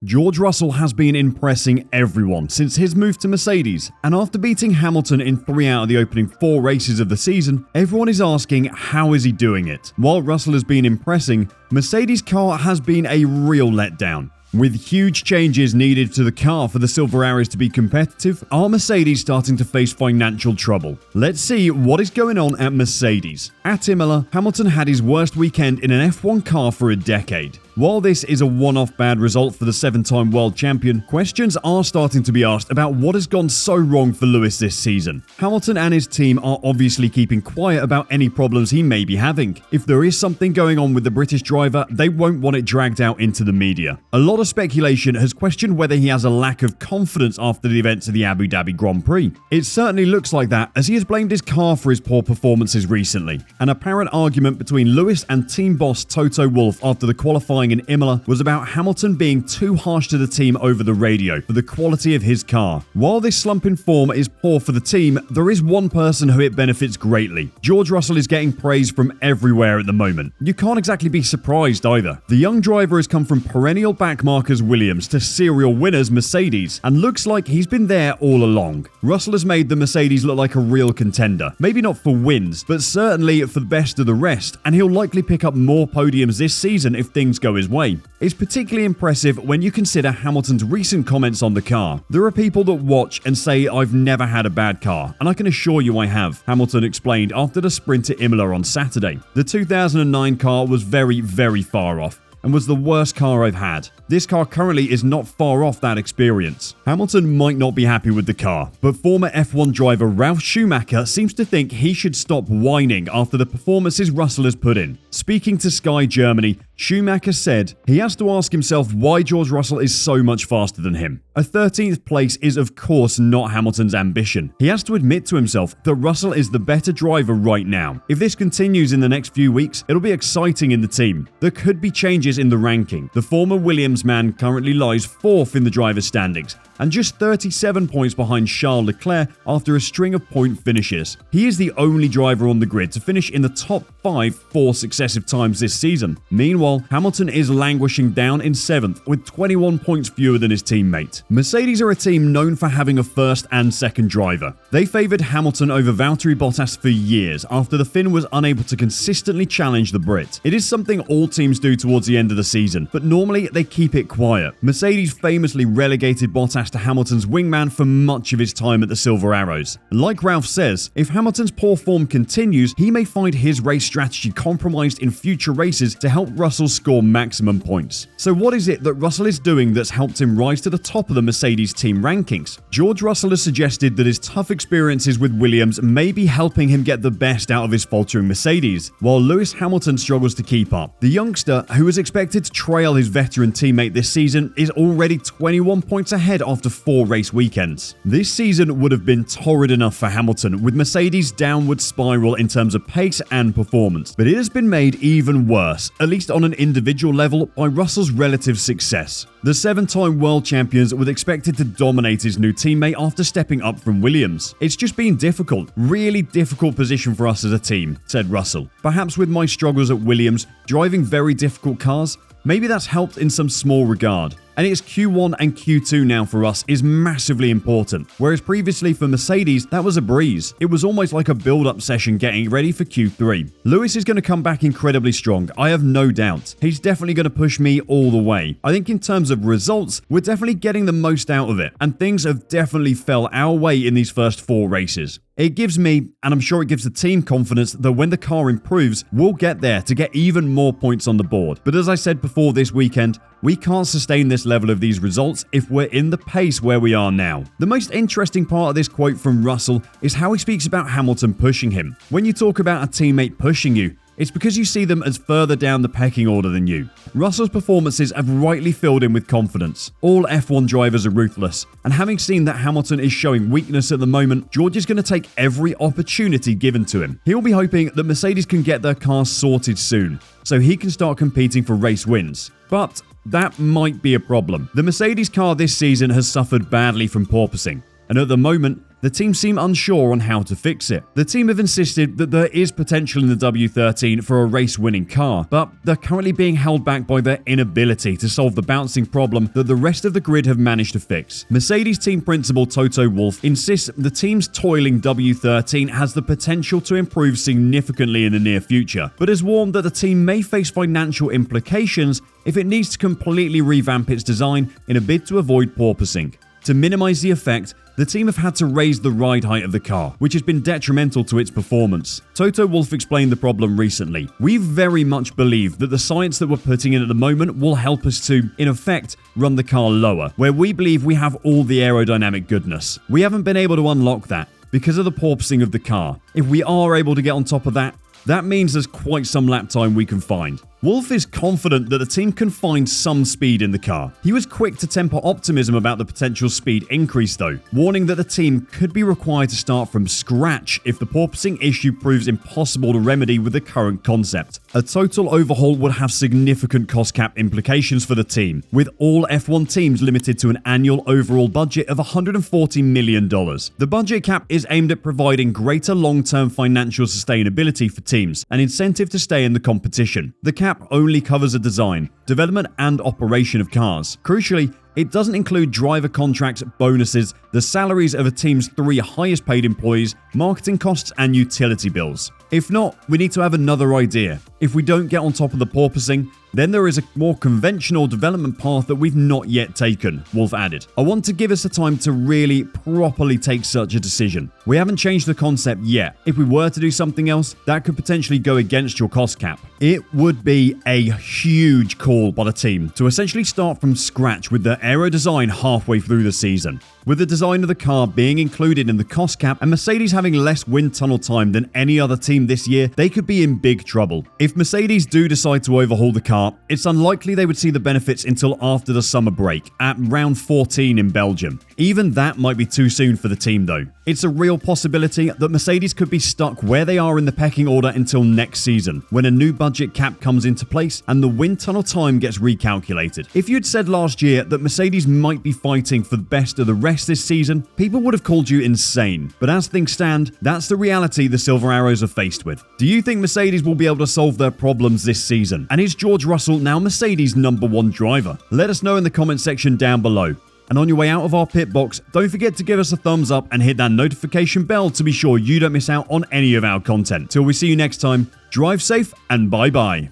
George Russell has been impressing everyone since his move to Mercedes, and after beating Hamilton in 3 out of the opening 4 races of the season, everyone is asking how is he doing it. While Russell has been impressing, Mercedes' car has been a real letdown. With huge changes needed to the car for the Silver Arrows to be competitive, are Mercedes starting to face financial trouble? Let's see what is going on at Mercedes. At Imola, Hamilton had his worst weekend in an F1 car for a decade. While this is a one-off bad result for the 7-time world champion, questions are starting to be asked about what has gone so wrong for Lewis this season. Hamilton and his team are obviously keeping quiet about any problems he may be having. If there is something going on with the British driver, they won't want it dragged out into the media. A lot of speculation has questioned whether he has a lack of confidence after the events of the Abu Dhabi Grand Prix. It certainly looks like that, as he has blamed his car for his poor performances recently. An apparent argument between Lewis and team boss Toto Wolff after the qualifying in Imola was about Hamilton being too harsh to the team over the radio for the quality of his car. While this slump in form is poor for the team, there is one person who it benefits greatly. George Russell is getting praise from everywhere at the moment. You can't exactly be surprised either. The young driver has come from perennial backmarkers Williams to serial winners Mercedes, and looks like he's been there all along. Russell has made the Mercedes look like a real contender. Maybe not for wins, but certainly for the best of the rest, and he'll likely pick up more podiums this season if things go his way. It's particularly impressive when you consider Hamilton's recent comments on the car. There are people that watch and say, "I've never had a bad car," and I can assure you I have, Hamilton explained after the sprint at Imola on Saturday. The 2009 car was very, very far off, and was the worst car I've had. This car currently is not far off that experience. Hamilton might not be happy with the car, but former F1 driver Ralf Schumacher seems to think he should stop whining after the performances Russell has put in. Speaking to Sky Germany, Schumacher said he has to ask himself why George Russell is so much faster than him. A 13th place is of course not Hamilton's ambition. He has to admit to himself that Russell is the better driver right now. If this continues in the next few weeks, it'll be exciting in the team. There could be changes in the ranking. The former Williams man currently lies 4th in the driver's standings, and just 37 points behind Charles Leclerc after a string of point finishes. He is the only driver on the grid to finish in the top 5 4 successive times this season. Meanwhile, Hamilton is languishing down in 7th with 21 points fewer than his teammate. Mercedes are a team known for having a first and second driver. They favoured Hamilton over Valtteri Bottas for years after the Finn was unable to consistently challenge the Brit. It is something all teams do towards the end of the season, but normally they keep it quiet. Mercedes famously relegated Bottas to Hamilton's wingman for much of his time at the Silver Arrows. Like Ralph says, if Hamilton's poor form continues, he may find his race strategy compromised in future races to help Russell score maximum points. So what is it that Russell is doing that's helped him rise to the top of the Mercedes team rankings? George Russell has suggested that his tough experiences with Williams may be helping him get the best out of his faltering Mercedes, while Lewis Hamilton struggles to keep up. The youngster, who is expected to trail his veteran teammate this season, is already 21 points ahead after 4 race weekends. This season would have been torrid enough for Hamilton, with Mercedes' downward spiral in terms of pace and performance, but it has been made even worse, at least on an individual level, by Russell's relative success. The 7-time world champions was expected to dominate his new teammate after stepping up from Williams. "It's just been difficult, really difficult position for us as a team," said Russell. "Perhaps with my struggles at Williams, driving very difficult cars, maybe that's helped in some small regard. And it's Q1 and Q2 now for us is massively important, whereas previously for Mercedes, that was a breeze. It was almost like a build-up session getting ready for Q3. Lewis is going to come back incredibly strong, I have no doubt. He's definitely going to push me all the way. I think in terms of results, we're definitely getting the most out of it, and things have definitely fell our way in these first 4 races. It gives me, and I'm sure it gives the team, confidence that when the car improves, we'll get there to get even more points on the board. But as I said before this weekend, we can't sustain this level of these results if we're in the pace where we are now." The most interesting part of this quote from Russell is how he speaks about Hamilton pushing him. When you talk about a teammate pushing you, it's because you see them as further down the pecking order than you. Russell's performances have rightly filled him with confidence. All F1 drivers are ruthless, and having seen that Hamilton is showing weakness at the moment, George is going to take every opportunity given to him. He'll be hoping that Mercedes can get their car sorted soon, so he can start competing for race wins. But that might be a problem. The Mercedes car this season has suffered badly from porpoising, and at the moment, the team seem unsure on how to fix it. The team have insisted that there is potential in the W13 for a race-winning car, but they're currently being held back by their inability to solve the bouncing problem that the rest of the grid have managed to fix. Mercedes team principal Toto Wolff insists the team's toiling W13 has the potential to improve significantly in the near future, but has warned that the team may face financial implications if it needs to completely revamp its design in a bid to avoid porpoising. To minimize the effect, the team have had to raise the ride height of the car, which has been detrimental to its performance. Toto Wolff explained the problem recently. We very much believe that the science that we're putting in at the moment will help us to, in effect, run the car lower, where we believe we have all the aerodynamic goodness. We haven't been able to unlock that because of the porpoising of the car. If we are able to get on top of that, that means there's quite some lap time we can find. Wolff is confident that the team can find some speed in the car. He was quick to temper optimism about the potential speed increase though, warning that the team could be required to start from scratch if the porpoising issue proves impossible to remedy with the current concept. A total overhaul would have significant cost cap implications for the team, with all F1 teams limited to an annual overall budget of $140 million. The budget cap is aimed at providing greater long-term financial sustainability for teams, an incentive to stay in the competition. The cap only covers the design, development, and operation of cars. Crucially, it doesn't include driver contracts, bonuses, the salaries of a team's 3 highest paid employees, marketing costs, and utility bills. If not, we need to have another idea. If we don't get on top of the porpoising, then there is a more conventional development path that we've not yet taken, Wolff added. I want to give us the time to really properly take such a decision. We haven't changed the concept yet. If we were to do something else, that could potentially go against your cost cap. It would be a huge call by the team to essentially start from scratch with the aero design halfway through the season. With the design of the car being included in the cost cap and Mercedes having less wind tunnel time than any other team this year, they could be in big trouble. If Mercedes do decide to overhaul the car, it's unlikely they would see the benefits until after the summer break, at round 14 in Belgium. Even that might be too soon for the team though. It's a real possibility that Mercedes could be stuck where they are in the pecking order until next season, when a new budget cap comes into place and the wind tunnel time gets recalculated. If you'd said last year that Mercedes might be fighting for the best of the rest this season, people would have called you insane. But as things stand, that's the reality the Silver Arrows are faced with. Do you think Mercedes will be able to solve their problems this season? And is George Russell now Mercedes' #1 driver? Let us know in the comment section down below. And on your way out of our pit box, don't forget to give us a thumbs up and hit that notification bell to be sure you don't miss out on any of our content. Till we see you next time, drive safe and bye bye.